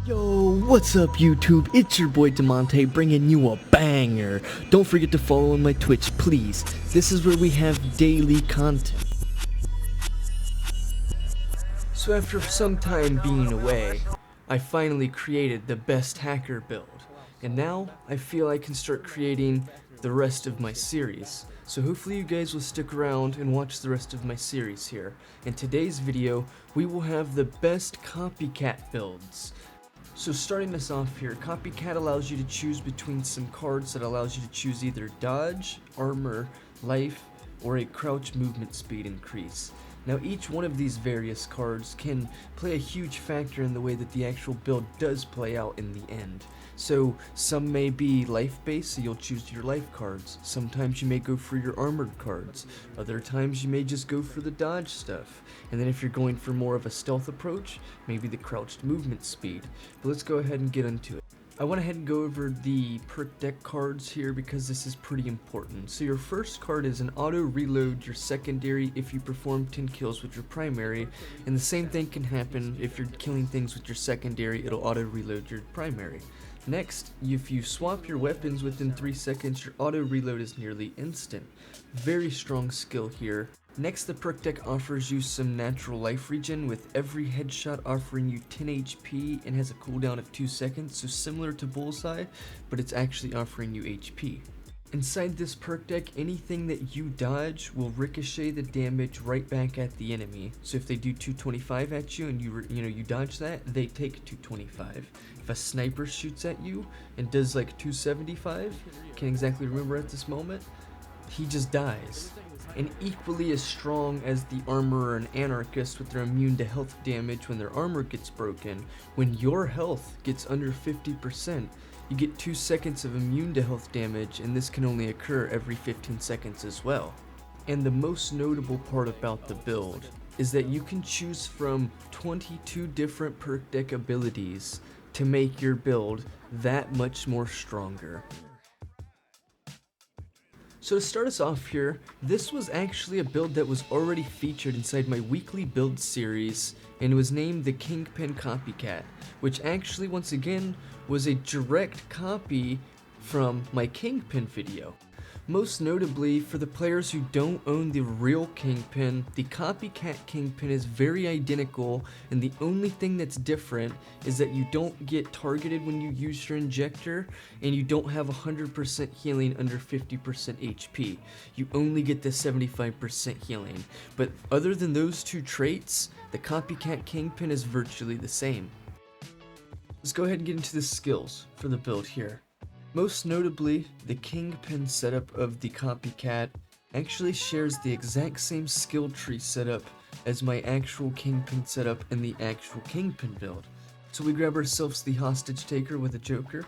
Yo, what's up YouTube? It's your boy Damontae bringing you a banger. Don't forget to follow on my Twitch, please. This is where we have daily content. So after some time being away, I finally created the best hacker build. And now, I feel I can start creating the rest of my series. So hopefully you guys will stick around and watch the rest of my series here. In today's video, we will have the best copycat builds. So starting us off here, Copycat allows you to choose between some cards that allows you to choose either dodge, armor, life, or a crouch movement speed increase. Now each one of these various cards can play a huge factor in the way that the actual build does play out in the end. So some may be life based, so you'll choose your life cards. Sometimes you may go for your armored cards. Other times you may just go for the dodge stuff. And then if you're going for more of a stealth approach, maybe the crouched movement speed. But let's go ahead and get into it. I went ahead and go over the perk deck cards here because this is pretty important. So your first card is an auto reload your secondary if you perform 10 kills with your primary, and the same thing can happen if you're killing things with your secondary, it'll auto reload your primary. Next, if you swap your weapons within 3 seconds, your auto reload is nearly instant. Very strong skill here. Next, the perk deck offers you some natural life regen, with every headshot offering you 10 HP and has a cooldown of 2 seconds, so similar to Bullseye, but it's actually offering you HP. Inside this perk deck, anything that you dodge will ricochet the damage right back at the enemy. So if they do 225 at you and you dodge that, they take 225. If a sniper shoots at you and does like 275, can't exactly remember at this moment, he just dies. And equally as strong as the armorer and anarchist with their immune to health damage when their armor gets broken, when your health gets under 50%, you get 2 seconds of immune to health damage, and this can only occur every 15 seconds as well. And the most notable part about the build is that you can choose from 22 different perk deck abilities to make your build that much more stronger. So to start us off here, this was actually a build that was already featured inside my weekly build series, and it was named the Kingpin Copycat, which actually once again was a direct copy from my Kingpin video. Most notably, for the players who don't own the real Kingpin, the Copycat Kingpin is very identical, and the only thing that's different is that you don't get targeted when you use your injector, and you don't have 100% healing under 50% HP. You only get the 75% healing. But other than those two traits, the Copycat Kingpin is virtually the same. Let's go ahead and get into the skills for the build here. Most notably, the Kingpin setup of the Copycat actually shares the exact same skill tree setup as my actual Kingpin setup in the actual Kingpin build. So we grab ourselves the hostage taker with a Joker,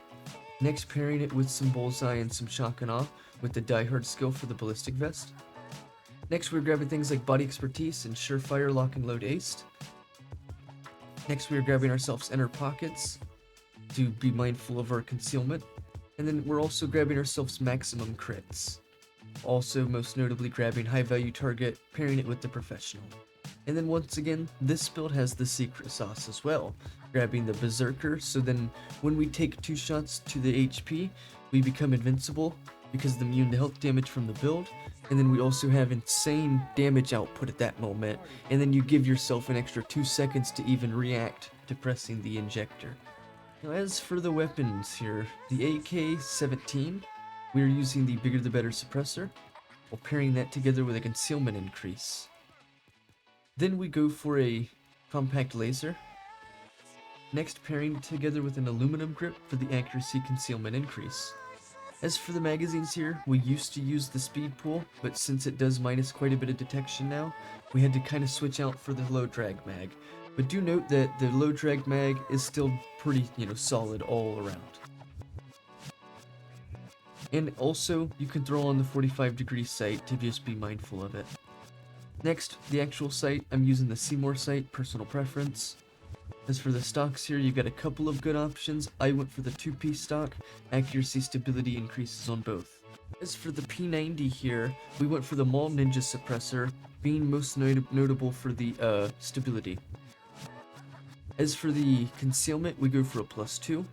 next pairing it with some Bullseye and some Shock and Awe with the Die Hard skill for the ballistic vest. Next we're grabbing things like body expertise and surefire lock and load aced. Next we're grabbing ourselves inner pockets to be mindful of our concealment. And then we're also grabbing ourselves maximum crits. Also most notably grabbing high value target, pairing it with the professional. And then once again, this build has the secret sauce as well. Grabbing the berserker, so then when we take 2 shots to the HP, we become invincible because of the immune to health damage from the build. And then we also have insane damage output at that moment. And then you give yourself an extra 2 seconds to even react to pressing the injector. Now as for the weapons here, the AK-17, we are using the bigger the better suppressor, while pairing that together with a concealment increase. Then we go for a compact laser, next pairing together with an aluminum grip for the accuracy concealment increase. As for the magazines here, we used to use the speed pool, but since it does minus quite a bit of detection now, we had to kind of switch out for the low drag mag. But do note that the low drag mag is still pretty, solid all around. And also, you can throw on the 45-degree sight to just be mindful of it. Next, the actual sight, I'm using the Seymour sight, personal preference. As for the stocks here, you've got a couple of good options. I went for the 2-piece stock, accuracy stability increases on both. As for the P90 here, we went for the Mall Ninja suppressor, being most notable for the stability. As for the concealment, we go for a +2.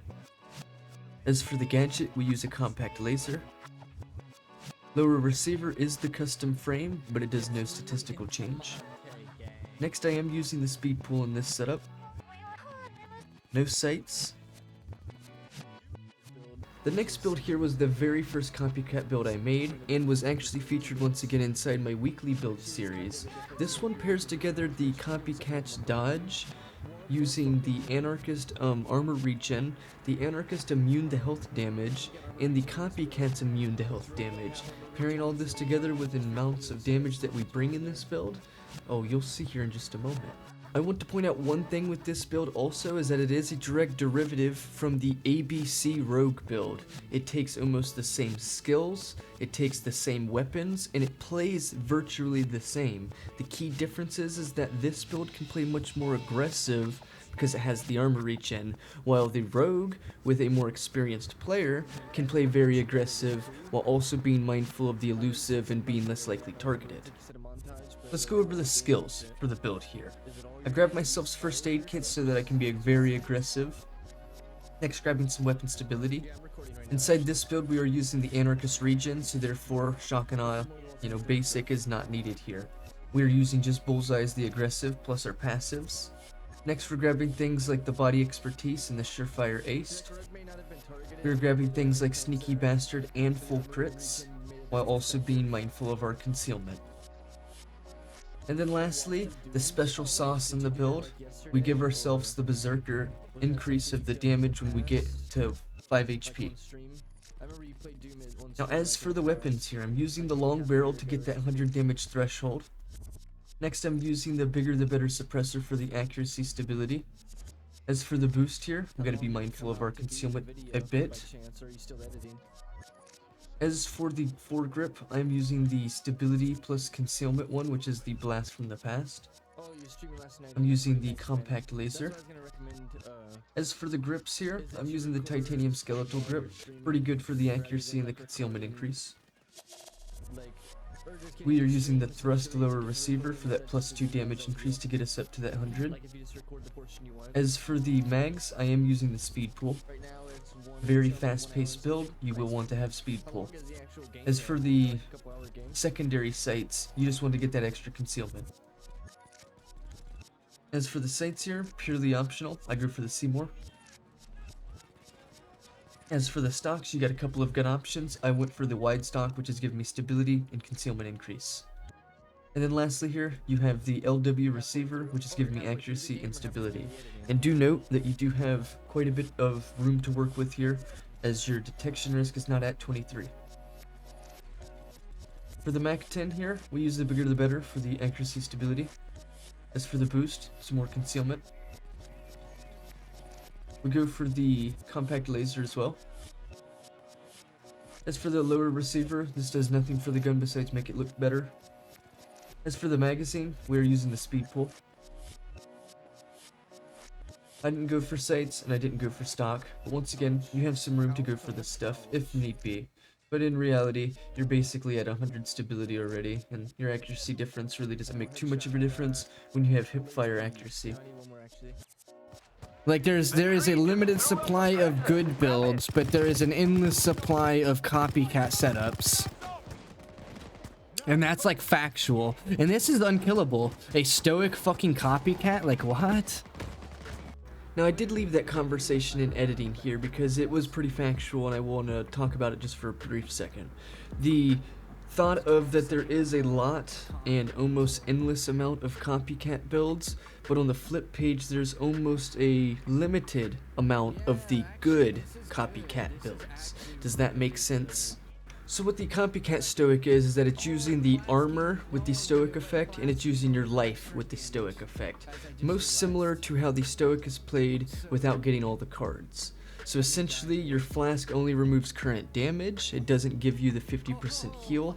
As for the gadget, we use a compact laser. Lower receiver is the custom frame, but it does no statistical change. Next, I am using the speed pool in this setup. No sights. The next build here was the very first copycat build I made, and was actually featured once again inside my weekly build series. This one pairs together the copycat's dodge, using the Anarchist armor regen, the Anarchist immune to health damage, and the Copycat's immune to health damage. Pairing all this together with the amounts of damage that we bring in this build, oh, you'll see here in just a moment. I want to point out one thing with this build also is that it is a direct derivative from the ABC Rogue build. It takes almost the same skills, it takes the same weapons, and it plays virtually the same. The key difference is that this build can play much more aggressive because it has the armor regen, while the Rogue, with a more experienced player, can play very aggressive while also being mindful of the elusive and being less likely targeted. Let's go over the skills for the build here. I grabbed myself first aid kit so that I can be very aggressive. Next, grabbing some weapon stability. Inside this build, we are using the Anarchist regen, so therefore shock and awe, basic is not needed here. We are using just bullseye as the aggressive plus our passives. Next, we're grabbing things like the body expertise and the surefire ace. We're grabbing things like sneaky bastard and full crits, while also being mindful of our concealment. And then lastly, the special sauce in the build. We give ourselves the berserker increase of the damage when we get to 5 HP. Now as for the weapons here, I'm using the long barrel to get that 100 damage threshold. Next, I'm using the bigger the better suppressor for the accuracy stability. As for the boost here, we gotta be mindful of our concealment a bit. As for the foregrip, I'm using the stability plus concealment one, which is the blast from the past. I'm using the compact laser. As for the grips here, I'm using the titanium skeletal grip, pretty good for the accuracy and the concealment increase. We are using the thrust lower receiver for that +2 damage increase to get us up to that 100. As for the mags, I am using the speed pool. Very fast-paced build, you will want to have speed pull. As for the secondary sights, you just want to get that extra concealment. As for the sights here, purely optional, I go for the Seymour. As for the stocks, you got a couple of good options. I went for the wide stock, which is giving me stability and concealment increase. And then lastly here, you have the LW receiver, which is giving me accuracy and stability. And do note that you do have quite a bit of room to work with here, as your detection risk is not at 23. For the Mach 10 here, we use the bigger the better for the accuracy stability. As for the boost, some more concealment. We go for the compact laser as well. As for the lower receiver, this does nothing for the gun besides make it look better. As for the magazine, we are using the speed pull. I didn't go for sights and I didn't go for stock, but once again, you have some room to go for this stuff if need be. But in reality, you're basically at 100 stability already, and your accuracy difference really doesn't make too much of a difference when you have hip fire accuracy. Like there is a limited supply of good builds, but there is an endless supply of copycat setups. And that's like factual. And this is unkillable. A stoic fucking copycat? Like what? Now I did leave that conversation in editing here because it was pretty factual and I want to talk about it just for a brief second. The thought of that there is a lot and almost endless amount of copycat builds, but on the flip page there's almost a limited amount of the good copycat builds. Does that make sense? So what the Copycat Stoic is that it's using the armor with the Stoic effect, and it's using your life with the Stoic effect. Most similar to how the Stoic is played without getting all the cards. So essentially, your flask only removes current damage, it doesn't give you the 50% heal.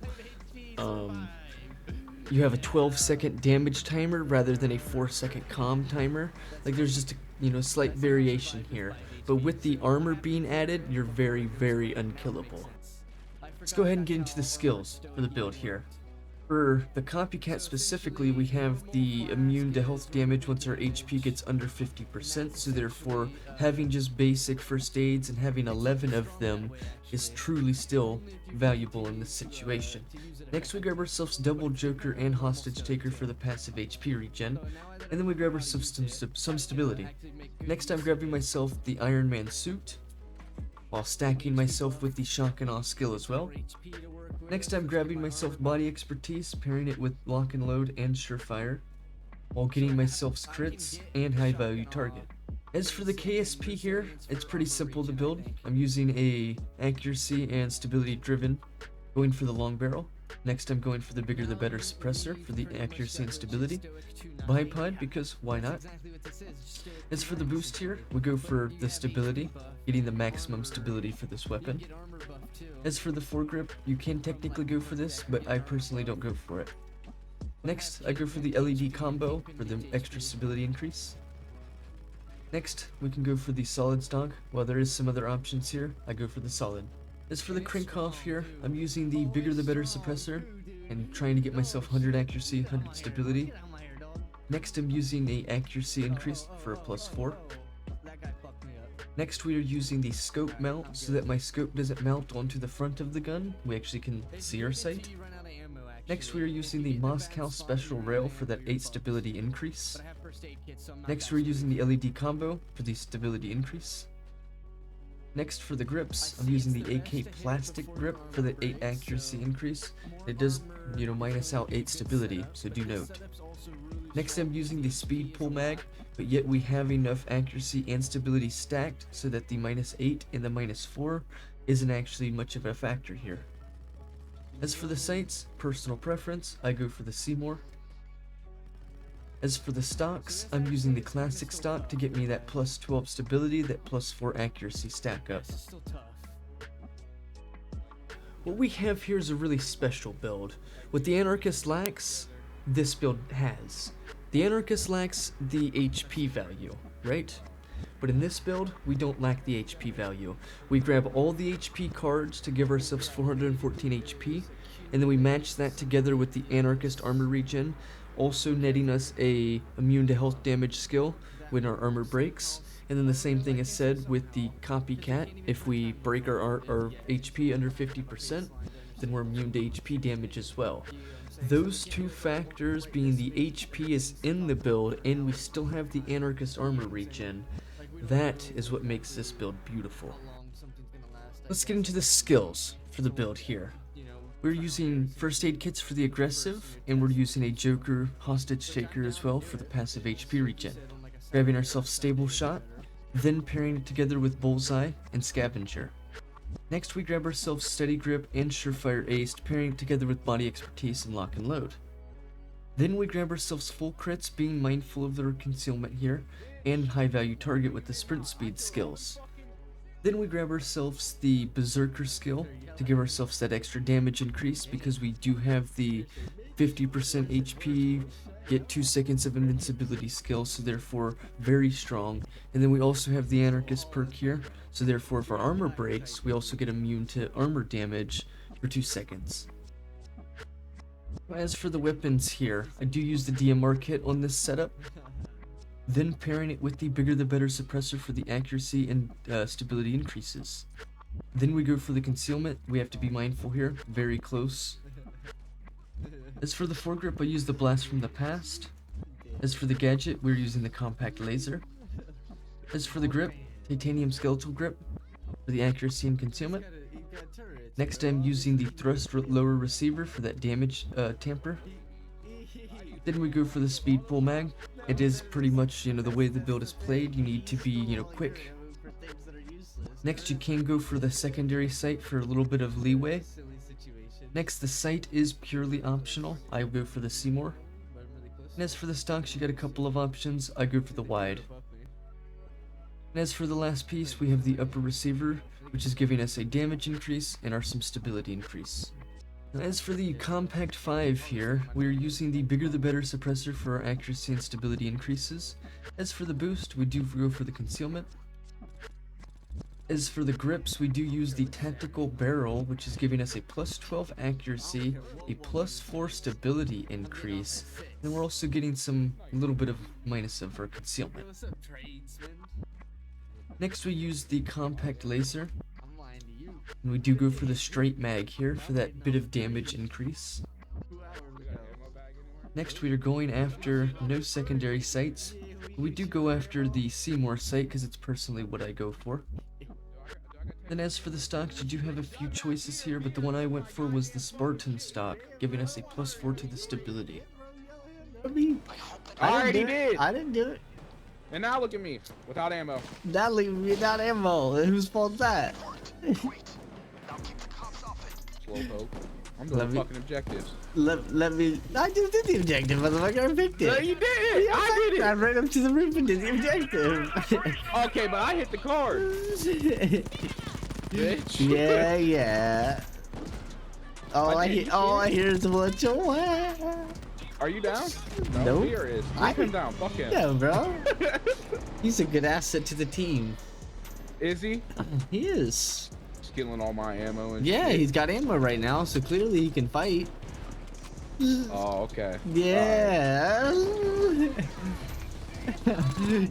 You have a 12-second damage timer rather than a 4-second calm timer. Like there's just a slight variation here. But with the armor being added, you're very, very unkillable. Let's go ahead and get into the skills for the build here. For the Copycat specifically, we have the immune to health damage once our HP gets under 50%, so therefore having just basic first aids and having 11 of them is truly still valuable in this situation. Next we grab ourselves Double Joker and Hostage Taker for the passive HP regen, and then we grab ourselves some stability. Next I'm grabbing myself the Iron Man suit, while stacking myself with the Shock and Awe skill as well. Next I'm grabbing myself Body Expertise, pairing it with Lock and Load and Surefire, while getting myself crits and High Value Target. As for the KSP here, it's pretty simple to build. I'm using a accuracy and stability driven, going for the long barrel. Next I'm going for the bigger the better suppressor for the accuracy and stability. Bipod because why not? As for the boost here, we go for the stability, getting the maximum stability for this weapon. As for the foregrip, you can technically go for this, but I personally don't go for it. Next, I go for the LED combo for the extra stability increase. Next, we can go for the solid stock. While there is some other options here, I go for the solid. As for the Krinkhoff here, I'm using the bigger the better suppressor and trying to get myself 100 accuracy, 100 stability. Next I'm using a accuracy increase for a +4. Next we are using the scope mount so that my scope doesn't mount onto the front of the gun, we actually can see our sight. Next we are using the Moscow special rail for that 8 stability increase. Next we're using the LED combo for the stability increase. Next for the grips, I'm using the AK plastic grip for the 8 accuracy increase. It does, minus out 8 stability, so do note. Next I'm using the speed pull mag, but yet we have enough accuracy and stability stacked so that the -8 and the -4 isn't actually much of a factor here. As for the sights, personal preference, I go for the Seymour. As for the stocks, I'm using the classic stock to get me that +12 stability, that +4 accuracy stack up. What we have here is a really special build. What the Anarchist lacks, this build has. The Anarchist lacks the HP value, right? But in this build, we don't lack the HP value. We grab all the HP cards to give ourselves 414 HP, and then we match that together with the Anarchist armor regen, also netting us a immune to health damage skill when our armor breaks. And then the same thing is said with the Copycat. If we break our HP under 50%, then we're immune to HP damage as well. Those two factors being the HP is in the build and we still have the Anarchist armor regen, that is what makes this build beautiful. Let's get into the skills for the build here. We're using first aid kits for the aggressive, and we're using a Joker hostage taker as well for the passive HP regen. Grabbing ourselves stable shot, then pairing it together with bullseye and scavenger. Next we grab ourselves steady grip and surefire aced, pairing it together with body expertise and lock and load. Then we grab ourselves full crits, being mindful of their concealment here, and high value target with the sprint speed skills. Then we grab ourselves the Berserker skill to give ourselves that extra damage increase because we do have the 50% HP, get 2 seconds of invincibility skill, so therefore very strong. And then we also have the Anarchist perk here, so therefore if our armor breaks, we also get immune to armor damage for 2 seconds. As for the weapons here, I do use the DMR kit on this setup. Then pairing it with the bigger the better suppressor for the accuracy and stability increases. Then we go for the concealment. We have to be mindful here, very close. As for the foregrip, I use the blast from the past. As for the gadget, we're using the compact laser. As for the grip, titanium skeletal grip for the accuracy and concealment. Next I'm using the thrust lower receiver for that damage tamper. Then we go for the speed pull mag. It is pretty much, the way the build is played, you need to be, quick. Next you can go for the secondary sight for a little bit of leeway. Next the sight is purely optional, I go for the Seymour. And as for the stocks, you got a couple of options, I go for the wide. And as for the last piece, we have the upper receiver, which is giving us a damage increase and some stability increase. As for the Compact 5 here, we are using the bigger the better suppressor for our accuracy and stability increases. As for the boost, we do go for the concealment. As for the grips, we do use the tactical barrel, which is giving us a plus 12 accuracy, a plus 4 stability increase, and we're also getting some little bit of minus of our concealment. Next we use the compact laser, and we do go for the straight mag here for that bit of damage increase. Next we are going after no secondary sights. We do go after the Seymour sight because it's personally what I go for. Then as for the stocks, you do have a few choices here, but the one I went for was the Spartan stock, giving us a plus 4 to the stability. I already did. I didn't do it. And now look at me, without ammo. That leave me without ammo. Whose fault's that? Slowpoke. I'm doing fucking objectives. Let me. I just did the objective, motherfucker. I picked it. No, you did. I did I it. ran up to the roof and did the objective. Okay, but I hit the card. Bitch. Yeah, yeah. All I hear is what you want. Are you down? No. Fear is. I Leave him down. Fuck him. Yeah, bro. He's a good asset to the team. Is he? He is. Stealing all my ammo and Yeah, shit. he's got ammo right now, so clearly he can fight. Oh, okay. Yeah.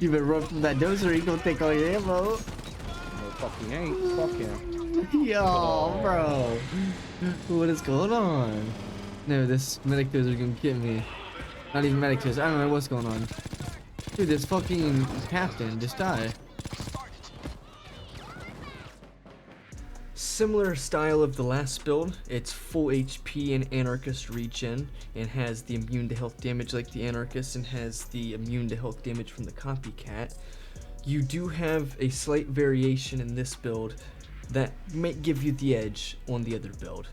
You better run from that dozer, he gonna take all your ammo. No, fuck he ain't. Fuck him. Yo, bro. What is going on? No, this medic dozer gonna get me. Not even medic dozer, I don't know what's going on. Dude, this fucking captain just died. Similar style of the last build, it's full HP and Anarchist regen, and has the immune to health damage like the Anarchist, and has the immune to health damage from the Copycat. You do have a slight variation in this build that might give you the edge on the other build.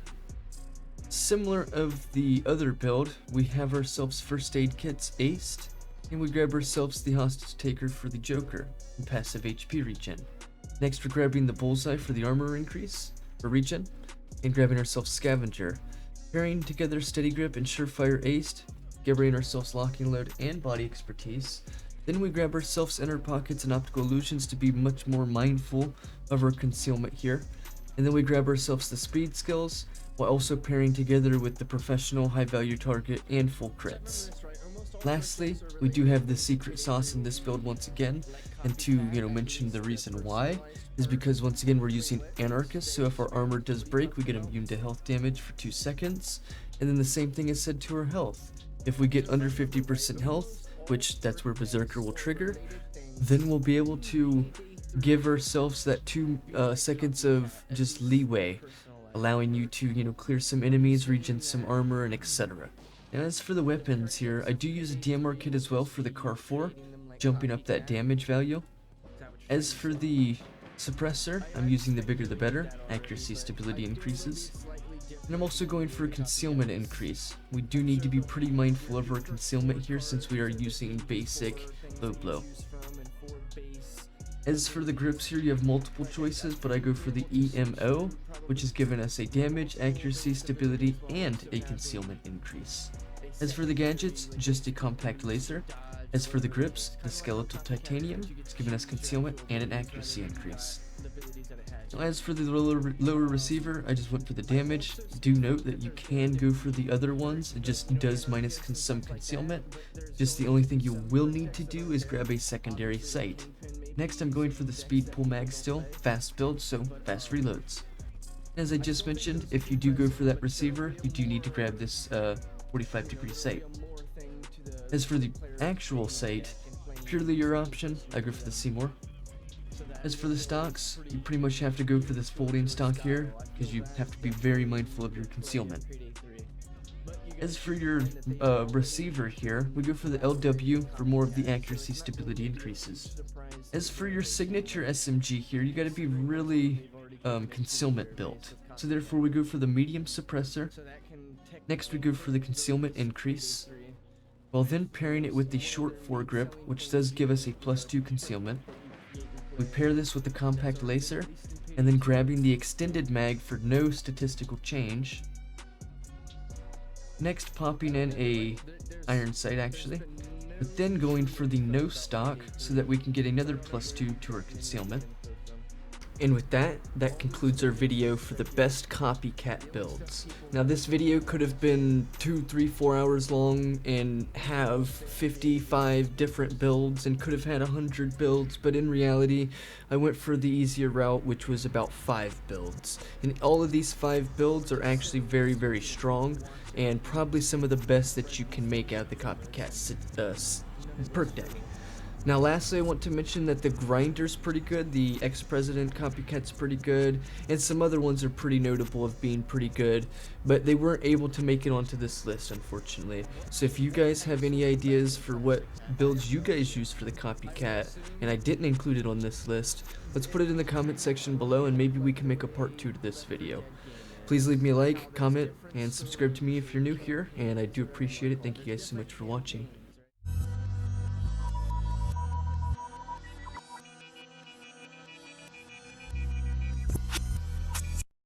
Similar of the other build, we have ourselves first aid kits aced, and we grab ourselves the hostage taker for the Joker, and passive HP regen. Next we're grabbing the bullseye for the armor increase, for regen, and grabbing ourselves scavenger. Pairing together steady grip and surefire aced, grabbing ourselves locking load and body expertise. Then we grab ourselves inner pockets and optical illusions to be much more mindful of our concealment here. And then we grab ourselves the speed skills, while also pairing together with the professional high value target and full crits. Lastly, we do have the secret sauce in this build once again, and to mention the reason why is because once again we're using Anarchist, so if our armor does break we get immune to health damage for 2 seconds, and then the same thing is said to our health. If we get under 50% health, which that's where Berserker will trigger, then we'll be able to give ourselves that 2 seconds of just leeway, allowing you to clear some enemies, regen some armor, and etc. And as for the weapons here, I do use a DMR kit as well for the Car 4, jumping up that damage value. As for the suppressor, I'm using the bigger the better, accuracy stability increases. And I'm also going for a concealment increase. We do need to be pretty mindful of our concealment here since we are using basic low blow. As for the grips here, you have multiple choices, but I go for the EMO, which has given us a damage, accuracy, stability, and a concealment increase. As for the gadgets, just a compact laser. As for the grips, the skeletal titanium, it's given us concealment and an accuracy increase. Now as for the lower receiver, I just went for the damage. Do note that you can go for the other ones, it just does minus some concealment. Just the only thing you will need to do is grab a secondary sight. Next I'm going for the speed pull mag still, fast build, so fast reloads. As I just mentioned, if you do go for that receiver, you do need to grab this 45-degree sight. As for the actual sight, purely your option, I go for the Seymour. As for the stocks, you pretty much have to go for this folding stock here, because you have to be very mindful of your concealment. As for your receiver here, we go for the LW for more of the accuracy stability increases. As for your signature SMG here, you gotta be really concealment built. So therefore we go for the medium suppressor. Next we go for the concealment increase, while then pairing it with the short foregrip, which does give us a +2 concealment. We pair this with the compact laser, and then grabbing the extended mag for no statistical change. Next popping in a iron sight actually, but then going for the no stock so that we can get another +2 to our concealment. And with that, that concludes our video for the best copycat builds. Now this video could have been 2, 3, 4 hours long and have 55 different builds and could have had 100 builds, but in reality, I went for the easier route, which was about 5 builds. And all of these 5 builds are actually very, very strong and probably some of the best that you can make out of the copycat perk deck. Now lastly, I want to mention that the grinder's pretty good, the ex-president copycat's pretty good, and some other ones are pretty notable of being pretty good, but they weren't able to make it onto this list, unfortunately. So if you guys have any ideas for what builds you guys use for the copycat, and I didn't include it on this list, let's put it in the comment section below and maybe we can make a part 2 to this video. Please leave me a like, comment, and subscribe to me if you're new here, and I do appreciate it. Thank you guys so much for watching.